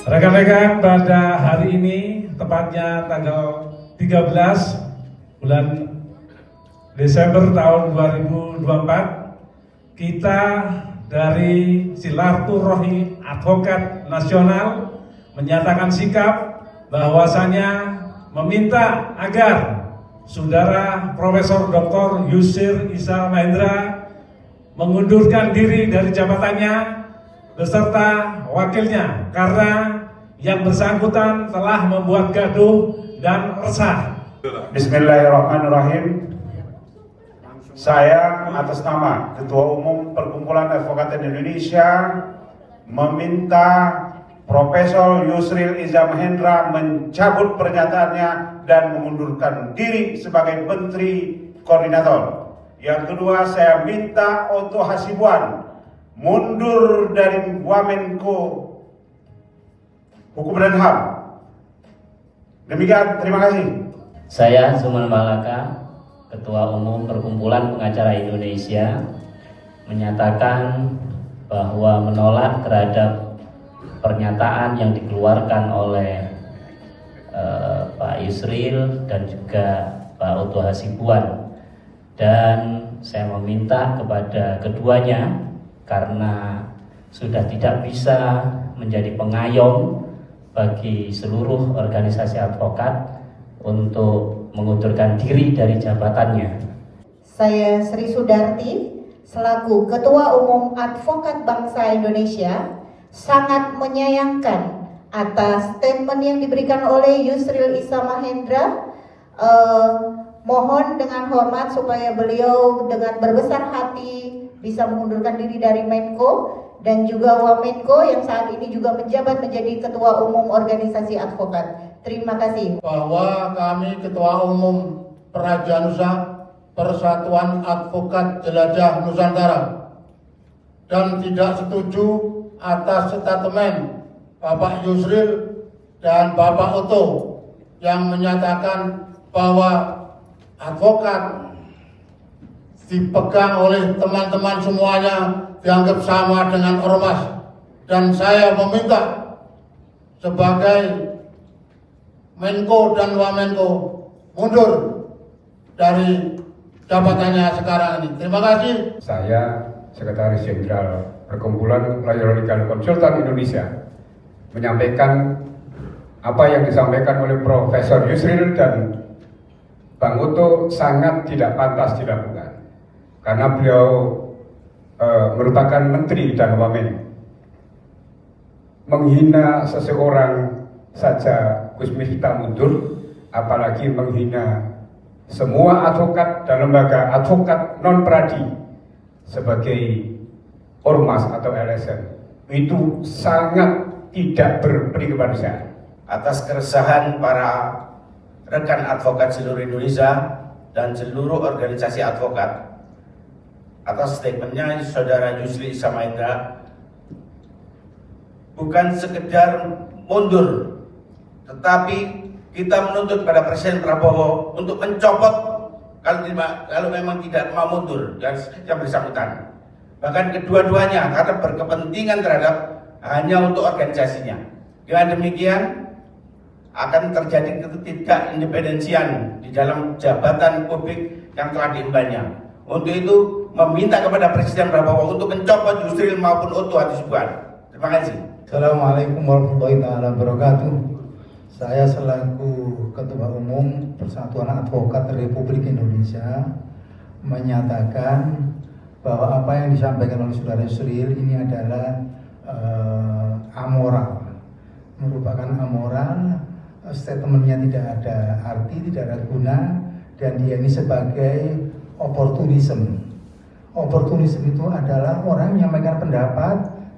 Rekan-rekan, pada hari ini, tepatnya tanggal 13 bulan Desember tahun 2024, kita dari Silaturahmi Advokat Nasional menyatakan sikap bahwasanya meminta agar Saudara Profesor Dr. Yusril Iza Mahendra mengundurkan diri dari jabatannya beserta wakilnya karena yang bersangkutan telah membuat gaduh dan resah. Bismillahirrahmanirrahim. Saya atas nama Ketua Umum Perkumpulan Advokat Indonesia meminta Profesor Yusril Iza Mahendra mencabut pernyataannya dan mengundurkan diri sebagai Menteri Koordinator. Yang kedua, saya minta Otto Hasibuan mundur dari Wamenko Hukum dan HAM. Demikian, terima kasih. Saya Zuman Malaka, Ketua Umum Perkumpulan Pengacara Indonesia, menyatakan bahwa menolak terhadap pernyataan yang dikeluarkan oleh Pak Yusril dan juga Pak Otto Hasibuan, dan saya meminta kepada keduanya, karena sudah tidak bisa menjadi pengayom bagi seluruh organisasi advokat untuk mengundurkan diri dari jabatannya. Saya Sri Sudarti, selaku Ketua Umum Advokat Bangsa Indonesia, sangat menyayangkan atas statement yang diberikan oleh Yusril Iza Mahendra. Mohon dengan hormat supaya beliau dengan berbesar hati bisa mengundurkan diri dari Menko dan juga Wamenko yang saat ini juga menjabat menjadi Ketua Umum Organisasi Advokat. Terima kasih. Bahwa kami Ketua Umum Praja Nusa Persatuan Advokat Jelajah Nusantara dan tidak setuju atas statement Bapak Yusril dan Bapak Otto yang menyatakan bahwa advokat dipegang oleh teman-teman semuanya dianggap sama dengan ormas, dan saya meminta sebagai Menko dan Wamenko mundur dari jabatannya sekarang ini. Terima kasih. Saya Sekretaris Jenderal Perkumpulan Layar Legal Konsultan Indonesia menyampaikan apa yang disampaikan oleh Profesor Yusril dan Bang Otto sangat tidak pantas dilakukan, karena beliau merupakan menteri dan wamen. Menghina seseorang saja Gus Miftah mundur, apalagi menghina semua advokat dan lembaga advokat non-pradi sebagai ormas atau LSM. Itu sangat tidak berbudi kemanusiaan. Atas keresahan para rekan advokat seluruh Indonesia dan seluruh organisasi advokat atas statementnya Saudara Yusril Iza Mahendra, bukan sekedar mundur, tetapi kita menuntut pada Presiden Prabowo untuk mencopot kalau memang tidak mau mundur dan yang bersangkutan. Bahkan kedua-duanya karena berkepentingan terhadap hanya untuk organisasinya. Dengan demikian akan terjadi ketidakindependensian di dalam jabatan publik yang telah diembannya. Untuk itu meminta kepada Presiden Prabowo untuk mencopot Yusril maupun Otto Hasibuan. Terima kasih. Assalamualaikum warahmatullahi wabarakatuh. Saya selaku Ketua Umum Persatuan Advokat Republik Indonesia menyatakan bahwa apa yang disampaikan oleh Saudara Yusril ini adalah amoral, merupakan amoral. Statementnya tidak ada arti, tidak ada guna, dan dia ini sebagai oportunisme. Oportunisme itu adalah orang yang menyampaikan pendapat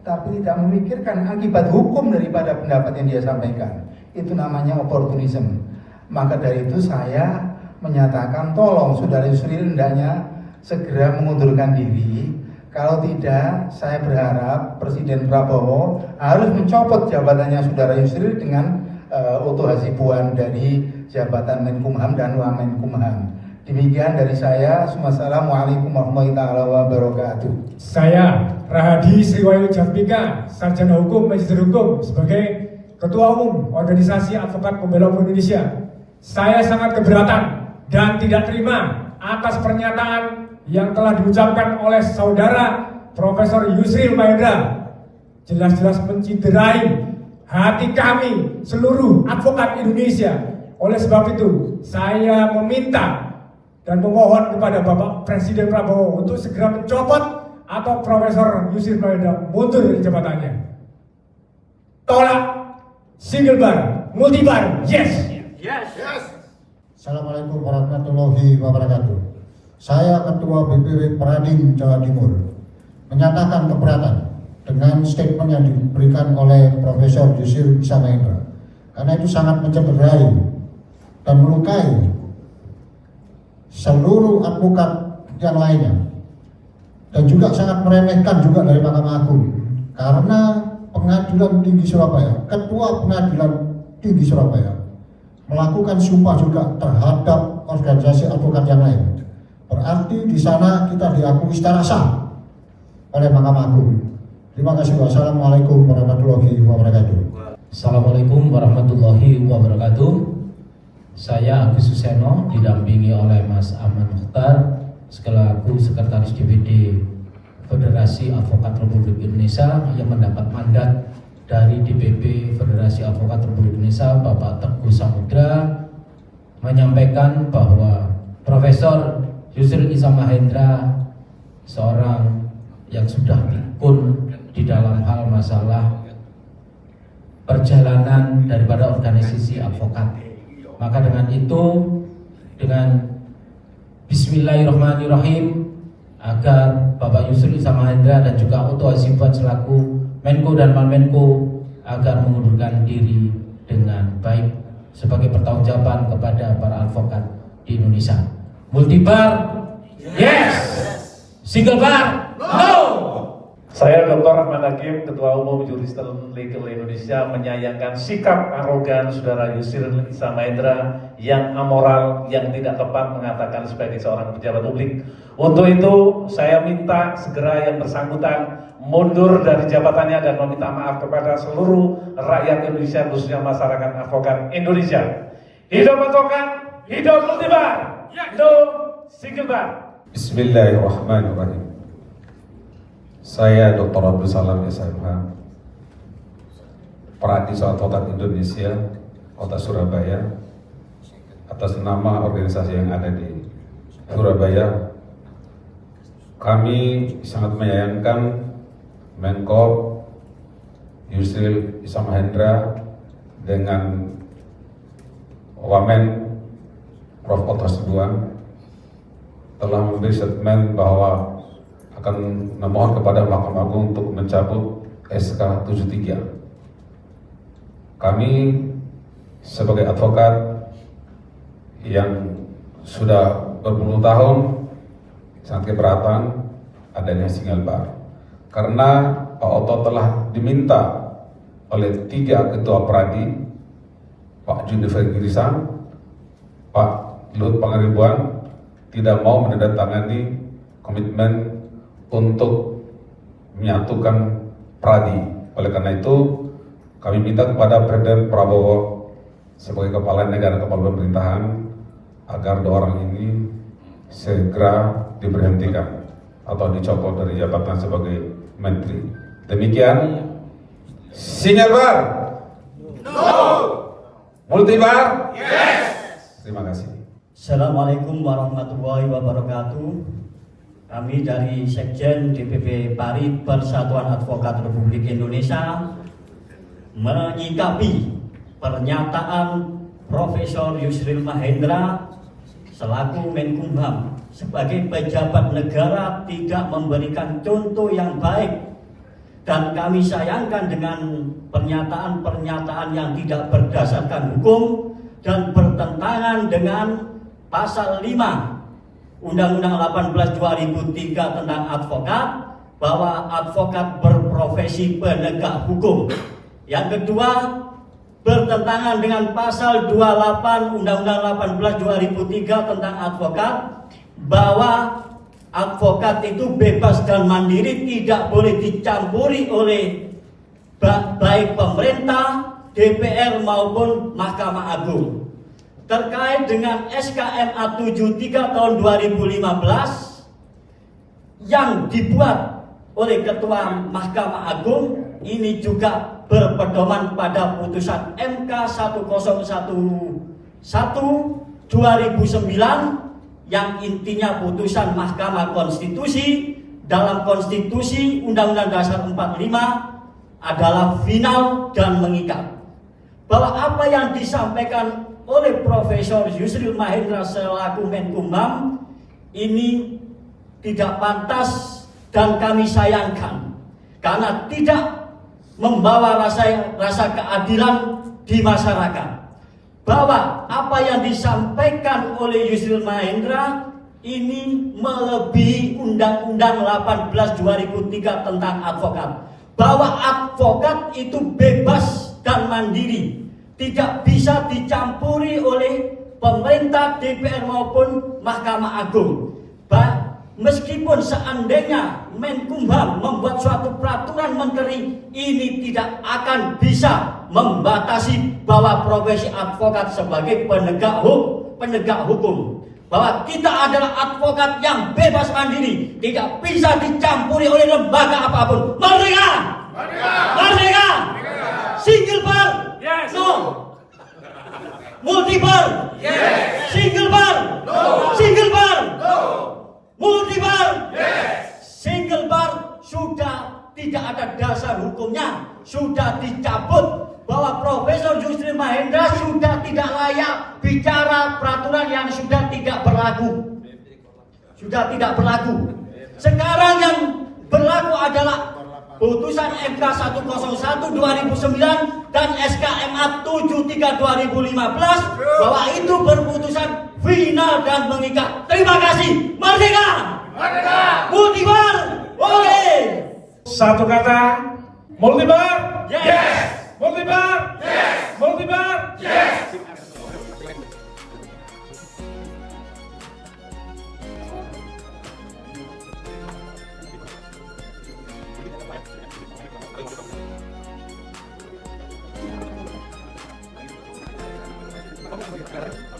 tapi tidak memikirkan akibat hukum daripada pendapat yang dia sampaikan. Itu namanya oportunisme. Maka dari itu saya menyatakan tolong Saudara Yusril hendaknya segera mengundurkan diri. Kalau tidak, saya berharap Presiden Prabowo harus mencopot jabatannya Saudara Yusril dengan Otto Hasibuan dari jabatan Menkumham dan Wamenkumham. Demikian dari saya. Wassalamualaikum warahmatullahi wabarakatuh. Saya Rahadi Sriwayu Jatmika, Sarjana Hukum, Magister Hukum, sebagai Ketua Umum Organisasi Advokat Pembela Hukum Indonesia, saya sangat keberatan dan tidak terima atas pernyataan yang telah diucapkan oleh saudara Profesor Yusril Mahendra. Jelas-jelas menciderai hati kami seluruh advokat Indonesia. Oleh sebab itu, saya meminta dan memohon kepada Bapak Presiden Prabowo untuk segera mencopot atau Profesor Yusril Mahendra mundur dari jabatannya. Tolak single bar, multi bar, yes. Assalamualaikum warahmatullahi wabarakatuh. Saya Ketua BPW Peradin Jawa Timur menyatakan keberatan dengan statement yang diberikan oleh Profesor Yusril Iza Mahendra, karena itu sangat mencederai dan melukai seluruh advokat yang lainnya, dan juga sangat meremehkan juga dari Mahkamah Agung, karena Pengadilan Tinggi Surabaya, Ketua Pengadilan Tinggi Surabaya melakukan sumpah juga terhadap organisasi advokat yang lain. Berarti di sana kita diakui secara sah oleh Mahkamah Agung. Terima kasih. Wassalamualaikum warahmatullahi wabarakatuh. Assalamualaikum warahmatullahi wabarakatuh. Saya Agus Suseno didampingi oleh Mas Aman Mukhtar selaku Sekretaris DPD Federasi Advokat Republik Indonesia yang mendapat mandat dari DPP Federasi Advokat Republik Indonesia Bapak Teguh Samudra menyampaikan bahwa Profesor Yusril Iza Mahendra seorang yang sudah pikun di dalam hal masalah perjalanan daripada organisasi advokat. Maka dengan itu, dengan Bismillahirrahmanirrahim, agar Bapak Yusril Iza Mahendra dan juga Oto Hasibuan selaku Menko dan Manmenko agar mengundurkan diri dengan baik sebagai pertanggungjawaban kepada para advokat di Indonesia. Multibar, yes. Single bar, no. Saya Dr. Rahman Hakim, Ketua Umum Juristen Legal Indonesia, menyayangkan sikap arogan Saudara Yusril Iza Mahendra yang amoral, yang tidak tepat mengatakan sebagai seorang pejabat publik. Untuk itu, saya minta segera yang bersangkutan mundur dari jabatannya dan meminta maaf kepada seluruh rakyat Indonesia, khususnya masyarakat advokat Indonesia. Hidup advokat, hidup multibar, hidup single bar. Bismillahirrahmanirrahim. Saya Dr. Abdul Salam SMH, Peradis Advokat Indonesia, Kota Surabaya, atas nama organisasi yang ada di Surabaya. Kami sangat menyayangkan Menko Yusril Iza Mahendra dengan Wamen Prof. Oto Hasibuan telah memberi statement bahwa akan memohon kepada Mahkamah Agung untuk mencabut SK 73. Kami sebagai advokat yang sudah berpuluh tahun sangat keberatan adanya single bar, karena Pak Oto telah diminta oleh 3 ketua pradi, Pak Junifer Girisang, Pak Luhut Pangaribuan, tidak mau menandatangani komitmen untuk menyatukan pradi. Oleh karena itu, kami minta kepada Presiden Prabowo sebagai kepala negara, kepala pemerintahan, agar 2 orang ini segera diberhentikan atau dicopot dari jabatan sebagai menteri. Demikian. Single bar? No. Multibar? Yes. Terima kasih. Assalamualaikum warahmatullahi wabarakatuh. Kami dari Sekjen DPP PARI Persatuan Advokat Republik Indonesia menyikapi pernyataan Profesor Yusril Mahendra selaku Menkumham sebagai pejabat negara tidak memberikan contoh yang baik, dan kami sayangkan dengan pernyataan-pernyataan yang tidak berdasarkan hukum dan bertentangan dengan pasal 5 Undang-Undang 18 2003 tentang advokat, bahwa advokat berprofesi penegak hukum. Yang kedua, bertentangan dengan pasal 28 Undang-Undang 18 2003 tentang advokat, bahwa advokat itu bebas dan mandiri, tidak boleh dicampuri oleh baik pemerintah DPR maupun Mahkamah Agung terkait dengan SKMA 73 tahun 2015 yang dibuat oleh Ketua Mahkamah Agung. Ini juga berpedoman pada putusan MK 1011/2009 yang intinya putusan Mahkamah Konstitusi dalam Konstitusi Undang-Undang Dasar 45 adalah final dan mengikat. Bahwa apa yang disampaikan oleh Profesor Yusril Mahendra selaku Menkumham ini tidak pantas dan kami sayangkan karena tidak membawa rasa keadilan di masyarakat. Bahwa apa yang disampaikan oleh Yusril Mahendra ini melebihi Undang-Undang 18 2003 tentang advokat. Bahwa advokat itu bebas dan mandiri, tidak bisa dicampuri oleh pemerintah, DPR maupun Mahkamah Agung. Meskipun seandainya Menkumham membuat suatu peraturan menteri, ini tidak akan bisa membatasi bahwa profesi advokat sebagai penegak hukum. Bahwa kita adalah advokat yang bebas mandiri, tidak bisa dicampuri oleh lembaga apapun. Merdeka! Merdeka! Merdeka! Single bar? Yes. No. Multi bar? Yes. Single bar? No. Single bar? No. Multi bar? Yes. Single bar sudah tidak ada dasar hukumnya, sudah dicabut. Bahwa Profesor Yusril Mahendra sudah tidak layak bicara peraturan yang sudah tidak berlaku. Sudah tidak berlaku. Sekarang yang berlaku adalah putusan MK 101/2009 dan SKMA 73/2015 bahwa itu berputusan final dan mengikat. Terima kasih. Merdeka! Merdeka! Multibar? Oke. Satu kata, multibar? Yes. Multibar? Yes. Multibar? Yes. Sekarang